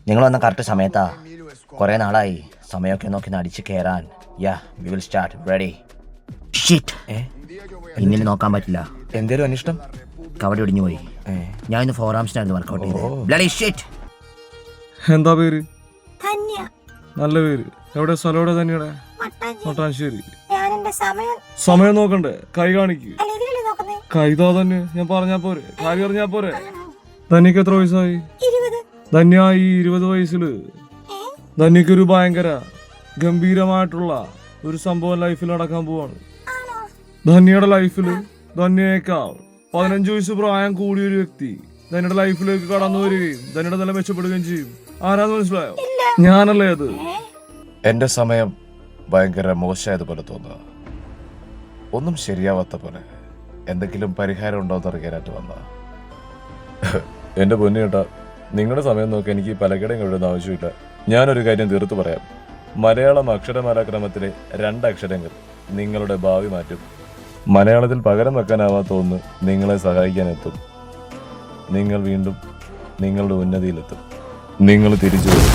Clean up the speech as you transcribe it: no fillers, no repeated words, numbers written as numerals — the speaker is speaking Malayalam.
നിങ്ങൾ വന്ന കറക്റ്റ് സമയത്താ. കുറെ നാളായി സമയമൊക്കെ നോക്കി അടിച്ച് കയറാൻ. Yeah we will start. Ready? ഇങ്ങനെ നോക്കാൻ പറ്റില്ല. എന്തേലും അനിഷ്ടം? കവടി ഒടിഞ്ഞു പോയി. ഞാൻ ഇന്ന് 4 ആംസിനായിരുന്നു വർക്കൗട്ട് ചെയ്തത്. എന്താ പേര്? നല്ല പേര്. എവിടെ സ്ഥലം? എവിടെ തന്നെയാണ്? മട്ടാഞ്ചേരി. സമയം നോക്കണ്ടേ? കൈ കാണിക്ക്. കൈതാ തന്നെ. ഞാൻ പറഞ്ഞാ പോരെ? കാര്യം അറിഞ്ഞാ പോരെ? ധന്യക്ക് എത്ര വയസ്സായി? ധന്യ ഈ 20 വയസ്സില് ധന്യക്കൊരു ഭയങ്കര ഗംഭീരമായിട്ടുള്ള ഒരു സംഭവം ലൈഫിൽ നടക്കാൻ പോവാണ്. ധന്യയുടെ ലൈഫില് ധന്യേക്കാൾ 15 വയസ്സ് പ്രായം കൂടിയ ഒരു വ്യക്തി ധന്യയുടെ ലൈഫിലേക്ക് കടന്നു വരികയും ധന്യയുടെ നില മെച്ചപ്പെടുകയും ചെയ്യും. ആരാന്ന് മനസ്സിലായോ? ഞാനല്ലേ അത്. എന്റെ സമയം ഭയങ്കര മോശമായതുപോലെ തോന്നുക. ഒന്നും ശരിയാവാത്ത പോലെ. എന്തെങ്കിലും പരിഹാരം ഉണ്ടോന്ന് അറിയാനായിട്ട് വന്ന. എന്റെ പൊന്നു കേട്ടാ, നിങ്ങളുടെ സമയം നോക്കി എനിക്ക് പലകിടം കഴിയുന്ന ആവശ്യമില്ല. ഞാനൊരു കാര്യം തീർത്തു പറയാം. മലയാളം അക്ഷരമാലാക്രമത്തിലെ 2 അക്ഷരങ്ങൾ നിങ്ങളുടെ ഭാവി മാറ്റും. മലയാളത്തിൽ പകരം വെക്കാനാവാത്ത ഒന്ന് നിങ്ങളെ സഹായിക്കാനെത്തും. നിങ്ങൾ വീണ്ടും നിങ്ങളുടെ ഉന്നതിയിലെത്തും. നിങ്ങൾ തിരിച്ചു വരും.